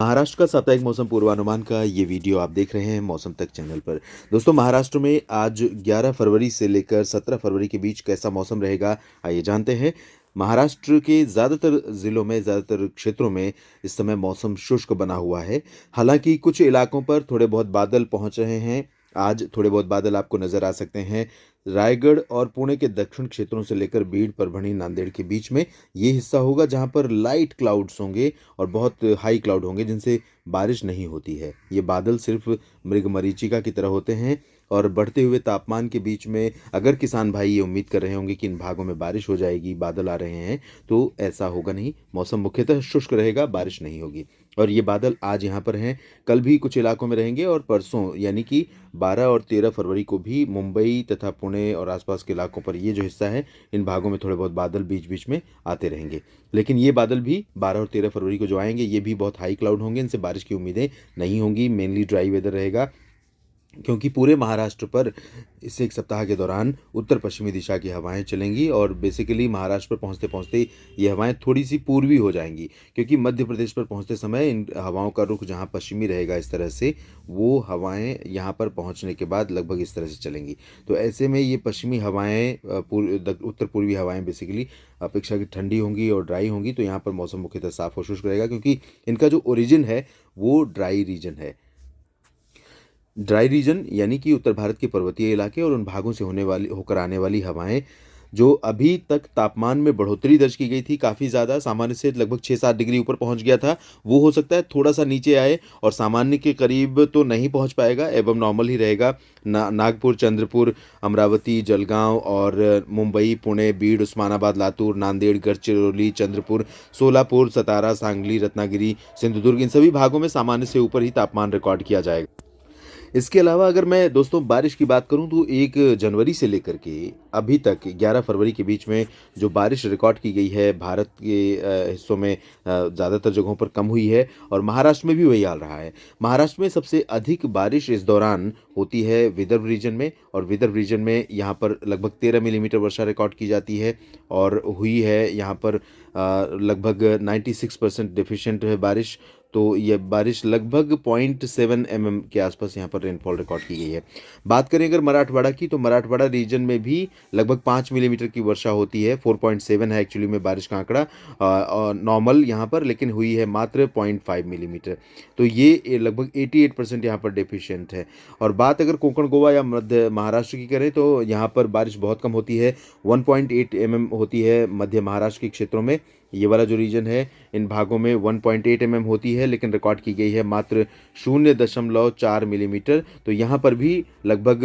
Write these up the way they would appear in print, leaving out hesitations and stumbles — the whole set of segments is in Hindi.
महाराष्ट्र का साप्ताहिक मौसम पूर्वानुमान का ये वीडियो आप देख रहे हैं मौसम तक चैनल पर। दोस्तों, महाराष्ट्र में आज 11 फरवरी से लेकर 17 फरवरी के बीच कैसा मौसम रहेगा, आइए जानते हैं। महाराष्ट्र के ज़्यादातर ज़िलों में, ज़्यादातर क्षेत्रों में इस समय मौसम शुष्क बना हुआ है। हालांकि कुछ इलाकों पर थोड़े बहुत बादल पहुंच रहे हैं। आज थोड़े बहुत बादल आपको नज़र आ सकते हैं। रायगढ़ और पुणे के दक्षिण क्षेत्रों से लेकर बीड़, परभणी, नांदेड़ के बीच में ये हिस्सा होगा जहां पर लाइट क्लाउड्स होंगे और बहुत हाई क्लाउड होंगे जिनसे बारिश नहीं होती है। ये बादल सिर्फ मृगमरीचिका की तरह होते हैं और बढ़ते हुए तापमान के बीच में अगर किसान भाई ये उम्मीद कर रहे होंगे कि इन भागों में बारिश हो जाएगी, बादल आ रहे हैं, तो ऐसा होगा नहीं। मौसम मुख्यतः शुष्क रहेगा, बारिश नहीं होगी। और ये बादल आज यहाँ पर हैं, कल भी कुछ इलाकों में रहेंगे और परसों यानी कि 12 और 13 फरवरी को भी मुंबई तथा पुणे और आसपास के इलाकों पर ये जो हिस्सा है, इन भागों में थोड़े बहुत बादल बीच बीच में आते रहेंगे। लेकिन ये बादल भी 12 और 13 फरवरी को जो आएंगे, ये भी बहुत हाई क्लाउड होंगे, इनसे बारिश की उम्मीदें नहीं होंगी। मेनली ड्राई वेदर रहेगा, क्योंकि पूरे महाराष्ट्र पर इस एक सप्ताह के दौरान उत्तर पश्चिमी दिशा की हवाएं चलेंगी और बेसिकली महाराष्ट्र पर पहुंचते पहुंचते ये हवाएं थोड़ी सी पूर्वी हो जाएंगी, क्योंकि मध्य प्रदेश पर पहुंचते समय इन हवाओं का रुख जहां पश्चिमी रहेगा इस तरह से, वो हवाएं यहां पर पहुंचने के बाद लगभग इस तरह से चलेंगी। तो ऐसे में ये पश्चिमी हवाएं उत्तर पूर्वी हवाएं बेसिकली अपेक्षाकृत ठंडी होंगी और ड्राई होंगी। तो यहाँ पर मौसम मुख्यतः साफ और शुष्क रहेगा, क्योंकि इनका जो ओरिजिन है वो ड्राई रीजन है। ड्राई रीजन यानी कि उत्तर भारत के पर्वतीय इलाके और उन भागों से होकर आने वाली हवाएं जो अभी तक तापमान में बढ़ोतरी दर्ज की गई थी, काफ़ी ज़्यादा सामान्य से लगभग 6-7 डिग्री ऊपर पहुंच गया था, वो हो सकता है थोड़ा सा नीचे आए और सामान्य के करीब तो नहीं पहुंच पाएगा, एवं नॉर्मल ही रहेगा। नागपुर, चंद्रपुर, अमरावती, जलगांव और मुंबई, पुणे, बीड़, उस्मानाबाद, लातूर, नांदेड़, गढ़चिरौली, चंद्रपुर, सोलापुर, सतारा, सांगली, रत्नागिरी, सिंधुदुर्ग, इन सभी भागों में सामान्य से ऊपर ही तापमान रिकॉर्ड किया जाएगा। इसके अलावा अगर मैं दोस्तों बारिश की बात करूं तो 1 जनवरी से लेकर के अभी तक 11 फरवरी के बीच में जो बारिश रिकॉर्ड की गई है भारत के हिस्सों में, ज़्यादातर जगहों पर कम हुई है और महाराष्ट्र में भी वही हाल रहा है। महाराष्ट्र में सबसे अधिक बारिश इस दौरान होती है विदर्भ रीजन में, और विदर्भ रीजन में यहाँ पर लगभग 13 मिलीमीटर वर्षा रिकॉर्ड की जाती है और हुई है यहाँ पर लगभग 96% डिफिशिएंट है बारिश। तो ये बारिश लगभग 0.7 mm के आसपास यहाँ पर रेनफॉल रिकॉर्ड की गई है। बात करें अगर मराठवाड़ा की, तो मराठवाड़ा रीजन में भी लगभग 5 मिलीमीटर की वर्षा होती है। 4.7 है एक्चुअली में बारिश का आंकड़ा नॉर्मल यहाँ पर, लेकिन हुई है मात्र 0.5 मिलीमीटर। तो ये लगभग 88% यहाँ पर डेफिशिएंट है। और बात अगर कोंकण, गोवा या मध्य महाराष्ट्र की करें तो यहाँ पर बारिश बहुत कम होती है, 1.8 mm होती है मध्य महाराष्ट्र के क्षेत्रों में। ये वाला जो रीजन है, इन भागों में 1.8 mm होती है, लेकिन रिकॉर्ड की गई है मात्र 0.4 मिलीमीटर। तो यहाँ पर भी लगभग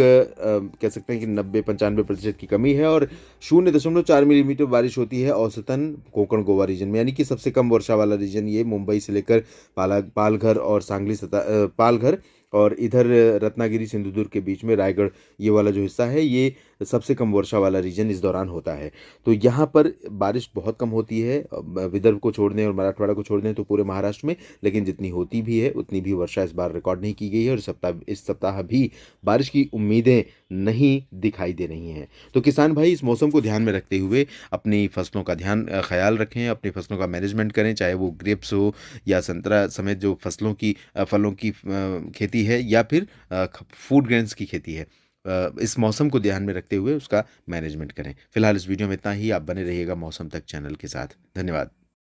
कह सकते हैं कि 90-95% की कमी है और 0.4 मिलीमीटर बारिश होती है औसतन कोंकण गोवा रीजन में, यानी कि सबसे कम वर्षा वाला रीजन ये मुंबई से लेकर पालघर और सांगली पालघर और इधर रत्नागिरी, सिंधुदुर्ग के बीच में रायगढ़, ये वाला जो हिस्सा है, ये सबसे कम वर्षा वाला रीजन इस दौरान होता है। तो यहाँ पर बारिश बहुत कम होती है, विदर्भ को छोड़ दें और मराठवाड़ा को छोड़ दें तो पूरे महाराष्ट्र में, लेकिन जितनी होती भी है उतनी भी वर्षा इस बार रिकॉर्ड नहीं की गई है और इस सप्ताह भी बारिश की उम्मीदें नहीं दिखाई दे रही हैं। तो किसान भाई इस मौसम को ध्यान में रखते हुए अपनी फसलों का ख्याल रखें, अपनी फसलों का मैनेजमेंट करें, चाहे वो ग्रेप्स हो या संतरा समेत जो फलों की खेती है या फिर फूड ग्रेन्स की खेती है। इस मौसम को ध्यान में रखते हुए उसका मैनेजमेंट करें। फिलहाल इस वीडियो में इतना ही। आप बने रहिएगा मौसम तक चैनल के साथ। धन्यवाद।